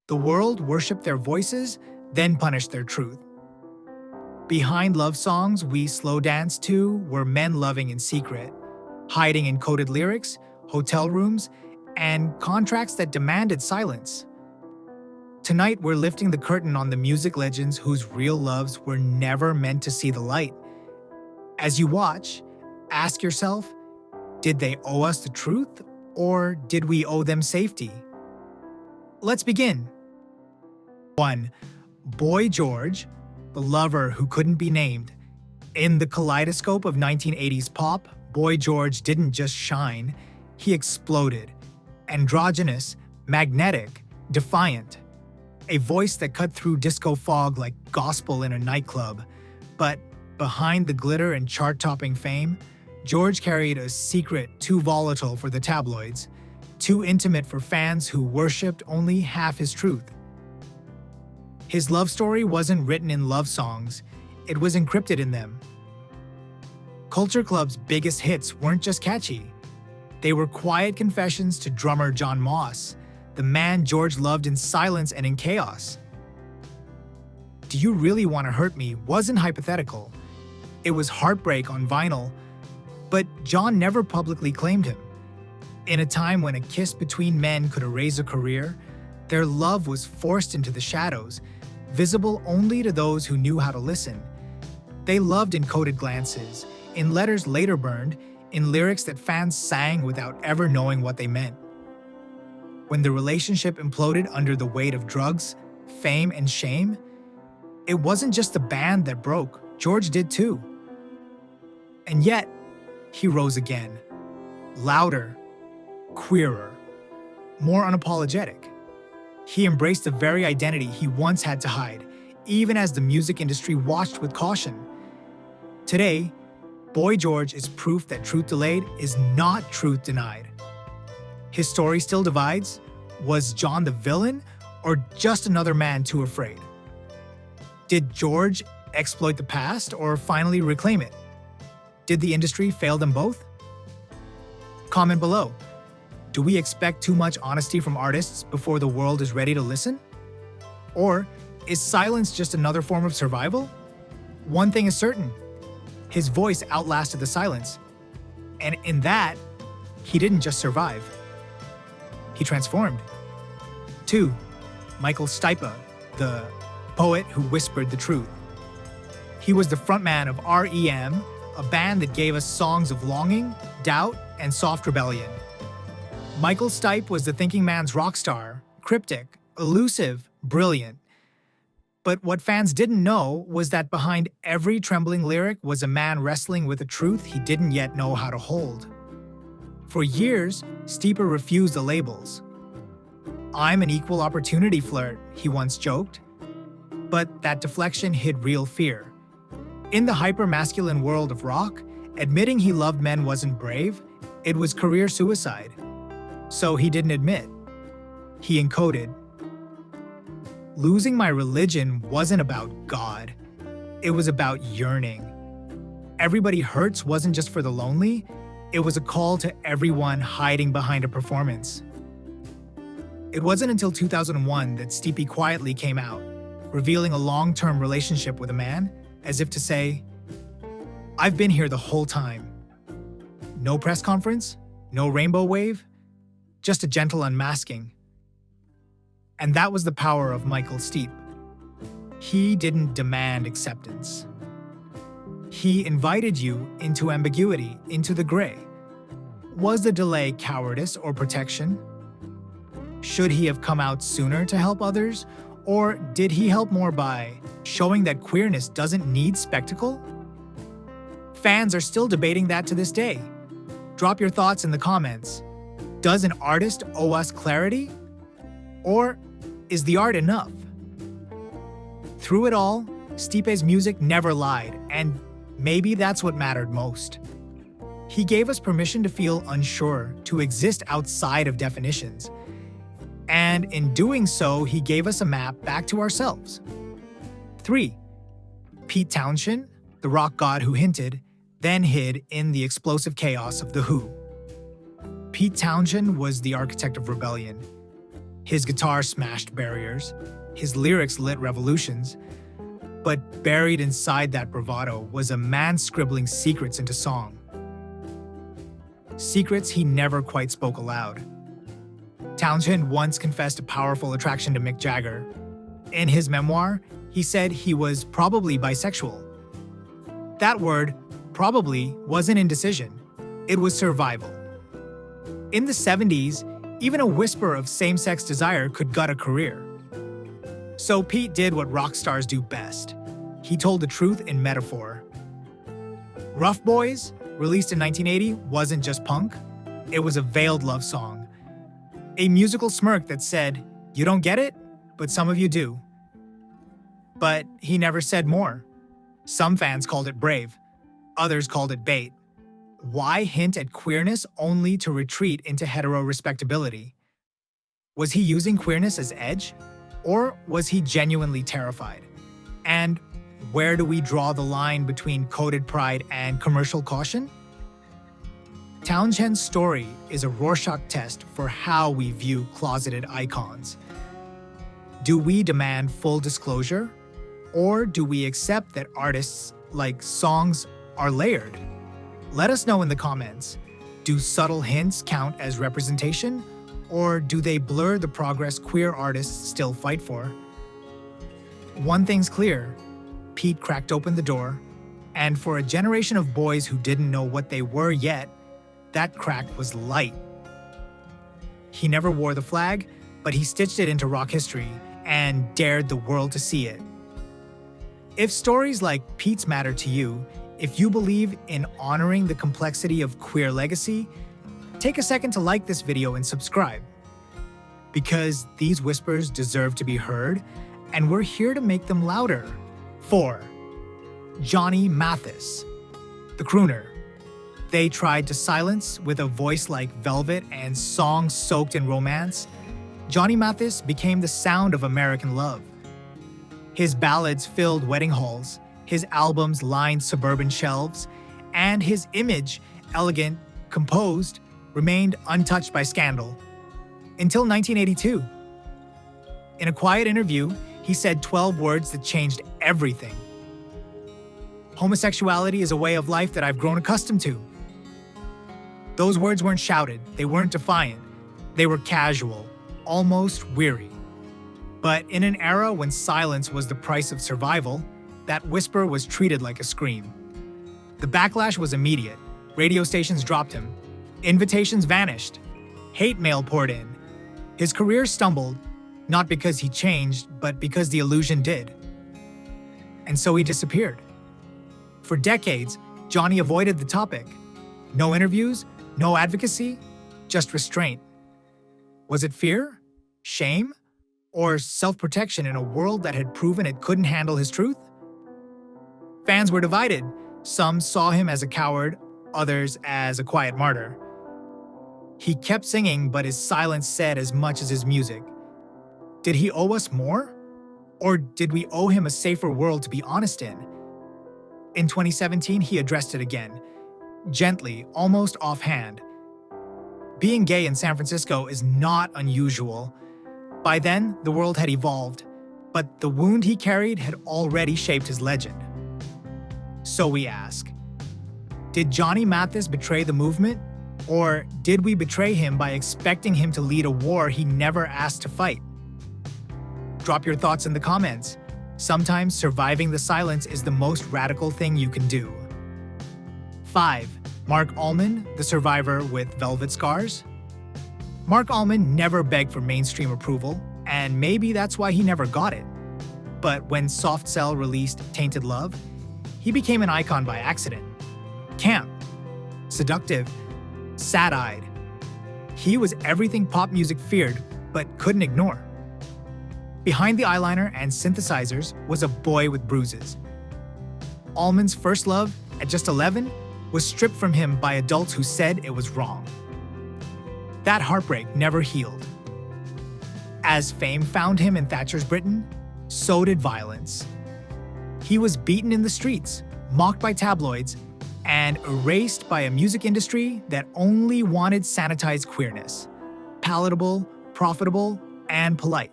The world worshipped their voices, then punished their truth. Behind love songs we slow dance to were men loving in secret, hiding in coded lyrics, hotel rooms, and contracts that demanded silence. Tonight, we're lifting the curtain on the music legends whose real loves were never meant to see the light. As you watch, ask yourself, did they owe us the truth, or did we owe them safety? Let's begin. 1. Boy George, the lover who couldn't be named. In the kaleidoscope of 1980s pop, Boy George didn't just shine, he exploded. Androgynous, magnetic, defiant. A voice that cut through disco fog like gospel in a nightclub. But behind the glitter and chart-topping fame, George carried a secret too volatile for the tabloids, too intimate for fans who worshipped only half his truth. His love story wasn't written in love songs, it was encrypted in them. Culture Club's biggest hits weren't just catchy. They were quiet confessions to drummer Jon Moss, the man George loved in silence and in chaos. Do You Really Want to Hurt Me wasn't hypothetical. It was heartbreak on vinyl, but Jon never publicly claimed him. In a time when a kiss between men could erase a career, their love was forced into the shadows, visible only to those who knew how to listen. They loved in coded glances, in letters later burned, in lyrics that fans sang without ever knowing what they meant. When the relationship imploded under the weight of drugs, fame, and shame, it wasn't just the band that broke, George did too. And yet, he rose again, louder, queerer, more unapologetic. He embraced the very identity he once had to hide, even as the music industry watched with caution. Today, Boy George is proof that truth delayed is not truth denied. His story still divides. Was Jon the villain, or just another man too afraid? Did George exploit the past, or finally reclaim it? Did the industry fail them both? Comment below. Do we expect too much honesty from artists before the world is ready to listen? Or is silence just another form of survival? One thing is certain, his voice outlasted the silence. And in that, he didn't just survive. He transformed. 2. Michael Stipe, the poet who whispered the truth. He was the frontman of R.E.M., a band that gave us songs of longing, doubt, and soft rebellion. Michael Stipe was the thinking man's rock star, cryptic, elusive, brilliant. But what fans didn't know was that behind every trembling lyric was a man wrestling with a truth he didn't yet know how to hold. For years, Stipe refused the labels. "I'm an equal opportunity flirt," he once joked. But that deflection hid real fear. In the hyper-masculine world of rock, admitting he loved men wasn't brave, it was career suicide. So he didn't admit. He encoded. Losing my religion wasn't about God. It was about yearning. Everybody Hurts wasn't just for the lonely. It was a call to everyone hiding behind a performance. It wasn't until 2001 that Stipe quietly came out, revealing a long-term relationship with a man, as if to say, "I've been here the whole time." No press conference, no rainbow wave, just a gentle unmasking. And that was the power of Michael Stipe. He didn't demand acceptance. He invited you into ambiguity, into the gray. Was the delay cowardice or protection? Should he have come out sooner to help others? Or did he help more by showing that queerness doesn't need spectacle? Fans are still debating that to this day. Drop your thoughts in the comments. Does an artist owe us clarity? Or is the art enough? Through it all, Stipe's music never lied, and maybe that's what mattered most. He gave us permission to feel unsure, to exist outside of definitions. And in doing so, he gave us a map back to ourselves. 3. Pete Townshend, the rock god who hinted, then hid in the explosive chaos of The Who. Pete Townshend was the architect of rebellion. His guitar smashed barriers, his lyrics lit revolutions, but buried inside that bravado was a man scribbling secrets into song. Secrets he never quite spoke aloud. Townshend once confessed a powerful attraction to Mick Jagger. In his memoir, he said he was probably bisexual. That word, probably, wasn't indecision. It was survival. In the 70s, even a whisper of same-sex desire could gut a career. So Pete did what rock stars do best. He told the truth in metaphor. Rough Boys, released in 1980, wasn't just punk. It was a veiled love song. A musical smirk that said, "You don't get it, but some of you do." But he never said more. Some fans called it brave. Others called it bait. Why hint at queerness only to retreat into hetero respectability? Was he using queerness as edge? Or was he genuinely terrified? And where do we draw the line between coded pride and commercial caution? Townshend's story is a Rorschach test for how we view closeted icons. Do we demand full disclosure? Or do we accept that artists, like songs, are layered? Let us know in the comments. Do subtle hints count as representation? Or do they blur the progress queer artists still fight for? One thing's clear. Pete cracked open the door, and for a generation of boys who didn't know what they were yet, that crack was light. He never wore the flag, but he stitched it into rock history and dared the world to see it. If stories like Pete's matter to you, if you believe in honoring the complexity of queer legacy, take a second to like this video and subscribe. Because these whispers deserve to be heard, and we're here to make them louder. 4. Johnny Mathis, the crooner. They tried to silence with a voice like velvet and songs soaked in romance. Johnny Mathis became the sound of American love. His ballads filled wedding halls, his albums lined suburban shelves, and his image, elegant, composed, remained untouched by scandal. Until 1982. In a quiet interview, he said 12 words that changed everything. Homosexuality is a way of life that I've grown accustomed to. Those words weren't shouted, they weren't defiant. They were casual, almost weary. But in an era when silence was the price of survival, that whisper was treated like a scream. The backlash was immediate. Radio stations dropped him. Invitations vanished. Hate mail poured in. His career stumbled, not because he changed, but because the illusion did. And so he disappeared. For decades, Johnny avoided the topic. No interviews, no advocacy, just restraint. Was it fear? Shame? Or self-protection in a world that had proven it couldn't handle his truth? Fans were divided. Some saw him as a coward, others as a quiet martyr. He kept singing, but his silence said as much as his music. Did he owe us more? Or did we owe him a safer world to be honest in? In 2017, he addressed it again, gently, almost offhand. Being gay in San Francisco is not unusual. By then, the world had evolved, but the wound he carried had already shaped his legend. So we ask, did Johnny Mathis betray the movement? Or did we betray him by expecting him to lead a war he never asked to fight? Drop your thoughts in the comments. Sometimes surviving the silence is the most radical thing you can do. 5. Marc Almond, the survivor with velvet scars. Marc Almond never begged for mainstream approval, and maybe that's why he never got it. But when Soft Cell released Tainted Love, he became an icon by accident. Camp, seductive, sad-eyed. He was everything pop music feared, but couldn't ignore. Behind the eyeliner and synthesizers was a boy with bruises. Almond's first love, at just 11, was stripped from him by adults who said it was wrong. That heartbreak never healed. As fame found him in Thatcher's Britain, so did violence. He was beaten in the streets, mocked by tabloids, and erased by a music industry that only wanted sanitized queerness. Palatable, profitable, and polite.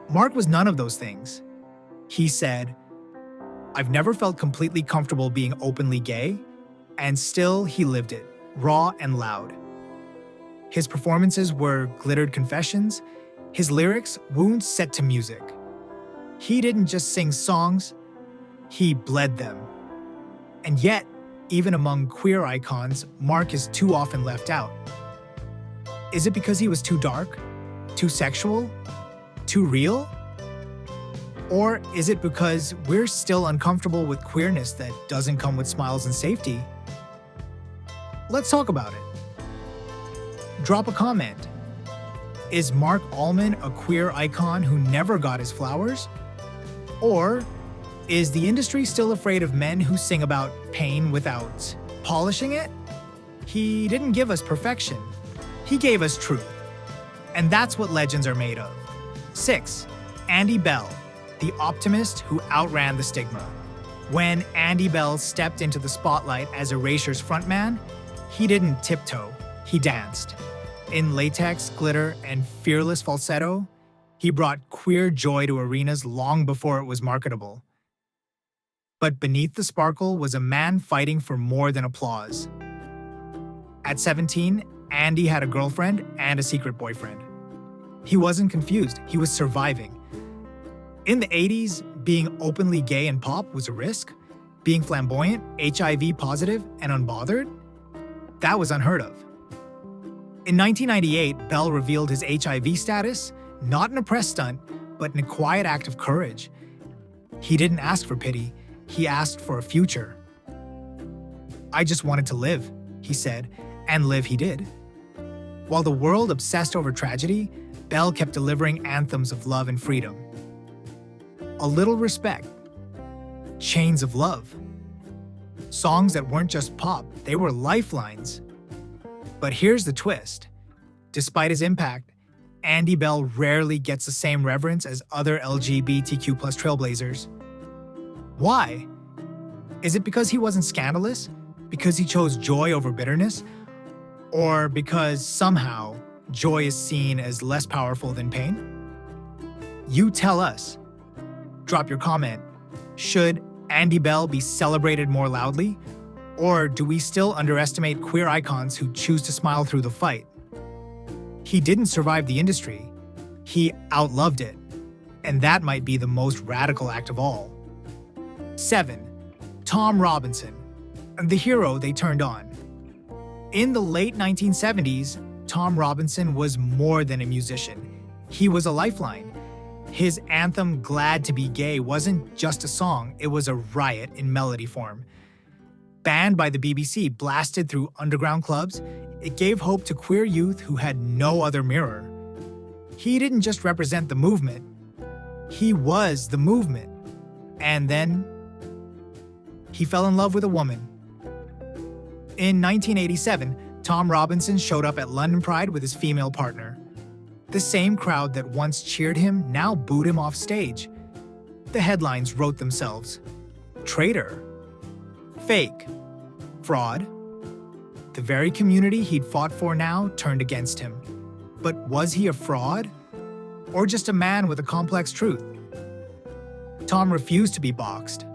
Marc was none of those things. He said, "I've never felt completely comfortable being openly gay," and still he lived it, raw and loud. His performances were glittered confessions, his lyrics wounds set to music. He didn't just sing songs, he bled them. And yet, even among queer icons, Marc is too often left out. Is it because he was too dark? Too sexual? Too real? Or is it because we're still uncomfortable with queerness that doesn't come with smiles and safety? Let's talk about it. Drop a comment. Is Marc Almond a queer icon who never got his flowers? Or is the industry still afraid of men who sing about pain without polishing it? He didn't give us perfection. He gave us truth. And that's what legends are made of. 6. Andy Bell, the optimist who outran the stigma. When Andy Bell stepped into the spotlight as Erasure's frontman, he didn't tiptoe, he danced. In latex, glitter, and fearless falsetto, he brought queer joy to arenas long before it was marketable. But beneath the sparkle was a man fighting for more than applause. At 17, Andy had a girlfriend and a secret boyfriend. He wasn't confused, he was surviving. In the 80s, being openly gay in pop was a risk. Being flamboyant, HIV positive, and unbothered? That was unheard of. In 1998, Bell revealed his HIV status, not in a press stunt, but in a quiet act of courage. He didn't ask for pity, he asked for a future. "I just wanted to live," he said, and live he did. While the world obsessed over tragedy, Bell kept delivering anthems of love and freedom. A Little Respect, Chains of Love. Songs that weren't just pop, they were lifelines. But here's the twist. Despite his impact, Andy Bell rarely gets the same reverence as other LGBTQ+ trailblazers. Why? Is it because he wasn't scandalous? Because he chose joy over bitterness? Or because somehow joy is seen as less powerful than pain? You tell us. Drop your comment. Should Andy Bell be celebrated more loudly? Or do we still underestimate queer icons who choose to smile through the fight? He didn't survive the industry. He outloved it. And that might be the most radical act of all. 7. Tom Robinson, the hero they turned on. In the late 1970s, Tom Robinson was more than a musician. He was a lifeline. His anthem, "Glad to Be Gay," wasn't just a song, it was a riot in melody form. Banned by the BBC, blasted through underground clubs, it gave hope to queer youth who had no other mirror. He didn't just represent the movement, he was the movement. And then, he fell in love with a woman. In 1987, Tom Robinson showed up at London Pride with his female partner. The same crowd that once cheered him now booed him off stage. The headlines wrote themselves. Traitor. Fake. Fraud. The very community he'd fought for now turned against him. But was he a fraud? Or just a man with a complex truth? Tom refused to be boxed.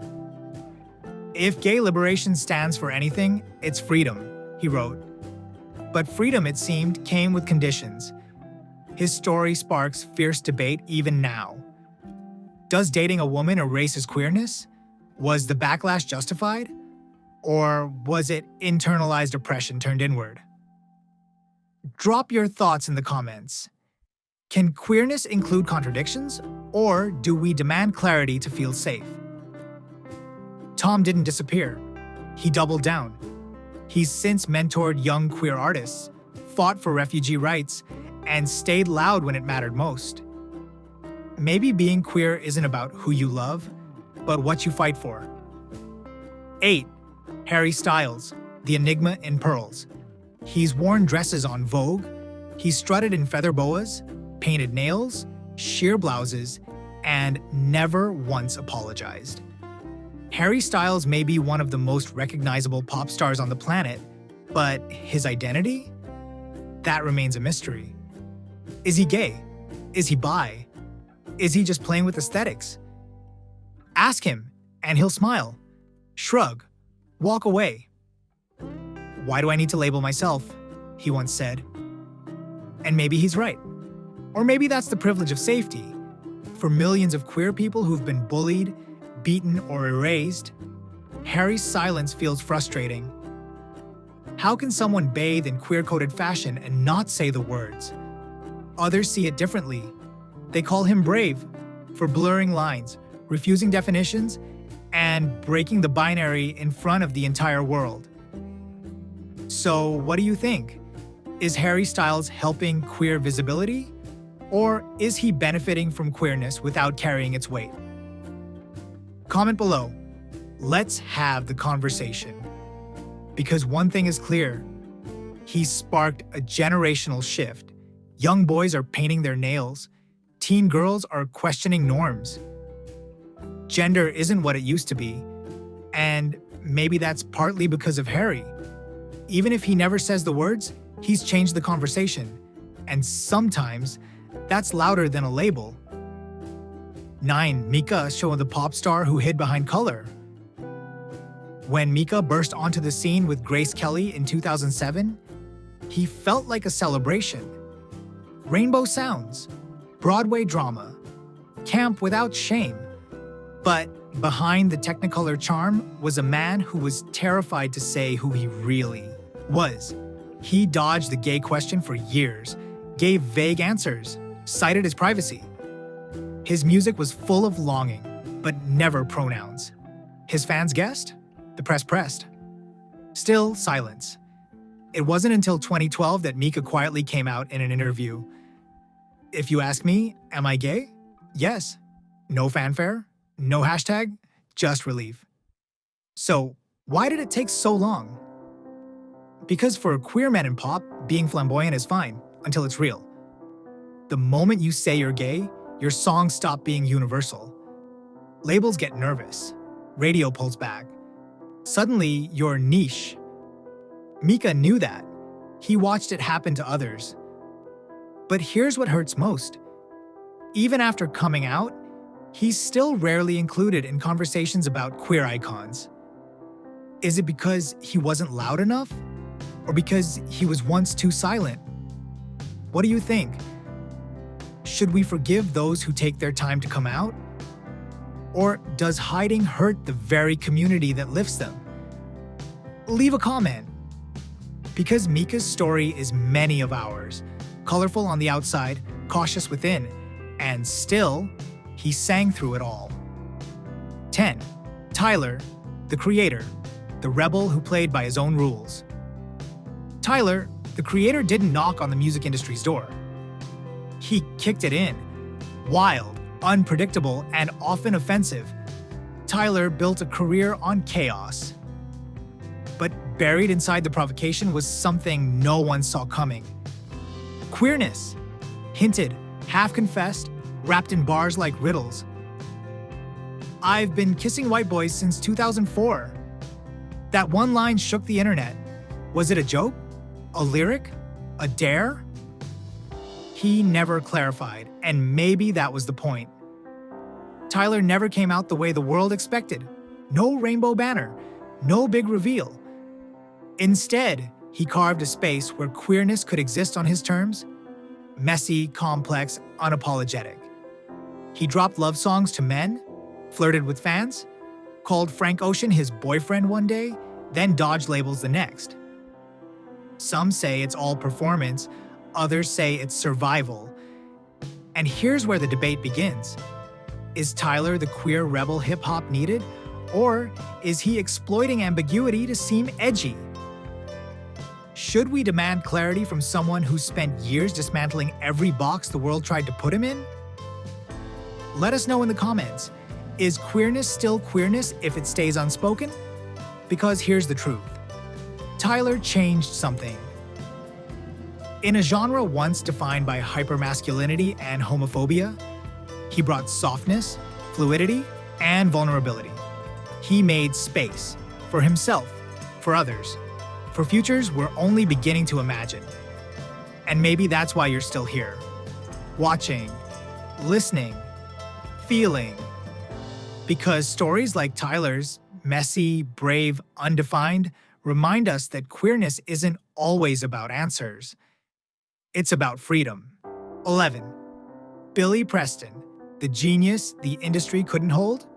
"If gay liberation stands for anything, it's freedom," he wrote. But freedom, it seemed, came with conditions. His story sparks fierce debate even now. Does dating a woman erase his queerness? Was the backlash justified? Or was it internalized oppression turned inward? Drop your thoughts in the comments. Can queerness include contradictions, or do we demand clarity to feel safe? Tom didn't disappear. He doubled down. He's since mentored young queer artists, fought for refugee rights, and stayed loud when it mattered most. Maybe being queer isn't about who you love, but what you fight for. 8. Harry Styles, the enigma in pearls. He's worn dresses on Vogue, he's strutted in feather boas, painted nails, sheer blouses, and never once apologized. Harry Styles may be one of the most recognizable pop stars on the planet, but his identity? That remains a mystery. Is he gay? Is he bi? Is he just playing with aesthetics? Ask him, and he'll smile, shrug, walk away. "Why do I need to label myself?" he once said. And maybe he's right. Or maybe that's the privilege of safety. For millions of queer people who've been bullied, beaten, or erased, Harry's silence feels frustrating. How can someone bathe in queer-coded fashion and not say the words? Others see it differently. They call him brave for blurring lines, refusing definitions, and breaking the binary in front of the entire world. So, what do you think? Is Harry Styles helping queer visibility? Or is he benefiting from queerness without carrying its weight? Comment below. Let's have the conversation. Because one thing is clear, he's sparked a generational shift. Young boys are painting their nails. Teen girls are questioning norms. Gender isn't what it used to be. And maybe that's partly because of Harry. Even if he never says the words, he's changed the conversation. And sometimes, that's louder than a label. 9. Mika showing the pop star who hid behind color. When Mika burst onto the scene with Grace Kelly in 2007, he felt like a celebration. Rainbow sounds, Broadway drama, camp without shame. But behind the Technicolor charm was a man who was terrified to say who he really was. He dodged the gay question for years, gave vague answers, cited his privacy. His music was full of longing, but never pronouns. His fans guessed, the press pressed. Still silence. It wasn't until 2012 that Mika quietly came out in an interview. "If you ask me, am I gay? Yes. No fanfare, no hashtag, just relief." So, why did it take so long? Because for queer men in pop, being flamboyant is fine, until it's real. The moment you say you're gay, your songs stop being universal. Labels get nervous. Radio pulls back. Suddenly, you're niche. Mika knew that. He watched it happen to others. But here's what hurts most. Even after coming out, he's still rarely included in conversations about queer icons. Is it because he wasn't loud enough? Or because he was once too silent? What do you think? Should we forgive those who take their time to come out? Or does hiding hurt the very community that lifts them? Leave a comment. Because Mika's story is many of ours, colorful on the outside, cautious within, and still, he sang through it all. 10. Tyler, the creator, the rebel who played by his own rules. Tyler, the creator, didn't knock on the music industry's door. He kicked it in. Wild, unpredictable, and often offensive, Tyler built a career on chaos. But buried inside the provocation was something no one saw coming. Queerness, hinted, half-confessed, wrapped in bars like riddles. "I've been kissing white boys since 2004. That one line shook the internet. Was it a joke? A lyric? A dare? He never clarified, and maybe that was the point. Tyler never came out the way the world expected. No rainbow banner, no big reveal. Instead, he carved a space where queerness could exist on his terms, messy, complex, unapologetic. He dropped love songs to men, flirted with fans, called Frank Ocean his boyfriend one day, then dodged labels the next. Some say it's all performance, others say it's survival. And here's where the debate begins. Is Tyler the queer rebel hip-hop needed, or is he exploiting ambiguity to seem edgy? Should we demand clarity from someone who spent years dismantling every box the world tried to put him in? Let us know in the comments. Is queerness still queerness if it stays unspoken? Because here's the truth. Tyler changed something. In a genre once defined by hypermasculinity and homophobia, he brought softness, fluidity, and vulnerability. He made space for himself, for others, for futures we're only beginning to imagine. And maybe that's why you're still here, watching, listening, feeling. Because stories like Tyler's, messy, brave, undefined, remind us that queerness isn't always about answers. It's about freedom. 11. Billy Preston, the genius the industry couldn't hold?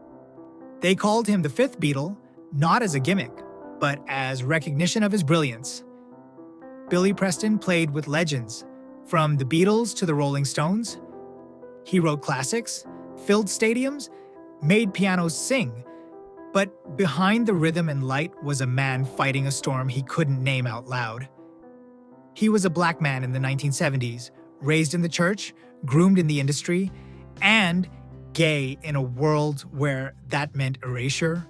They called him the fifth Beatle, not as a gimmick, but as recognition of his brilliance. Billy Preston played with legends, from the Beatles to the Rolling Stones. He wrote classics, filled stadiums, made pianos sing, but behind the rhythm and light was a man fighting a storm he couldn't name out loud. He was a black man in the 1970s, raised in the church, groomed in the industry, and gay in a world where that meant erasure.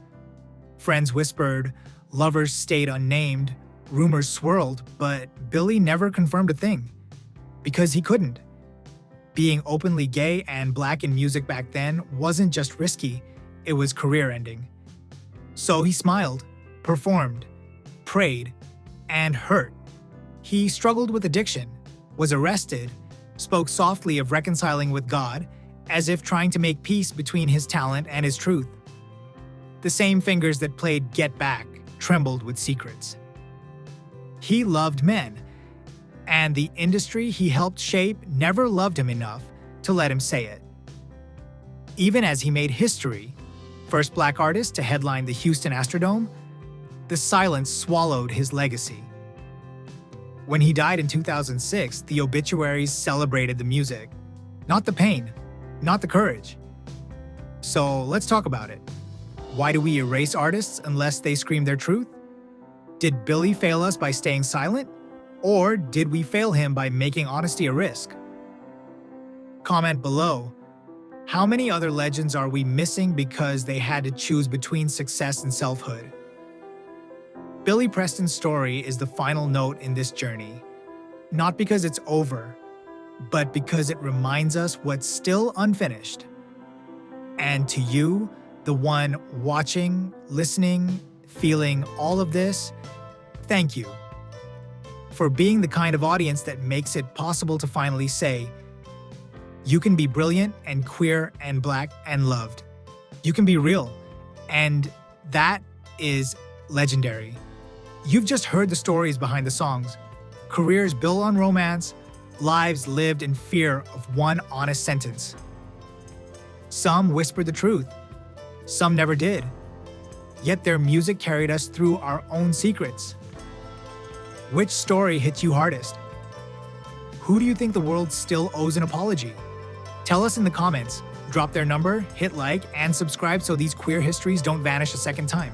Friends whispered, lovers stayed unnamed, rumors swirled, but Billy never confirmed a thing. Because he couldn't. Being openly gay and black in music back then wasn't just risky, it was career-ending. So he smiled, performed, prayed, and hurt. He struggled with addiction, was arrested, spoke softly of reconciling with God, as if trying to make peace between his talent and his truth. The same fingers that played Get Back trembled with secrets. He loved men, and the industry he helped shape never loved him enough to let him say it. Even as he made history, first black artist to headline the Houston Astrodome, the silence swallowed his legacy. When he died in 2006, the obituaries celebrated the music, not the pain, not the courage. So let's talk about it. Why do we erase artists unless they scream their truth? Did Billy fail us by staying silent? Or did we fail him by making honesty a risk? Comment below. How many other legends are we missing because they had to choose between success and selfhood? Billy Preston's story is the final note in this journey. Not because it's over, but because it reminds us what's still unfinished. And to you, the one watching, listening, feeling all of this, thank you for being the kind of audience that makes it possible to finally say, you can be brilliant and queer and black and loved. You can be real, and that is legendary. You've just heard the stories behind the songs, careers built on romance, lives lived in fear of one honest sentence. Some whispered the truth, some never did. Yet their music carried us through our own secrets. Which story hit you hardest? Who do you think the world still owes an apology? Tell us in the comments, drop their number, hit like, and subscribe so these queer histories don't vanish a second time.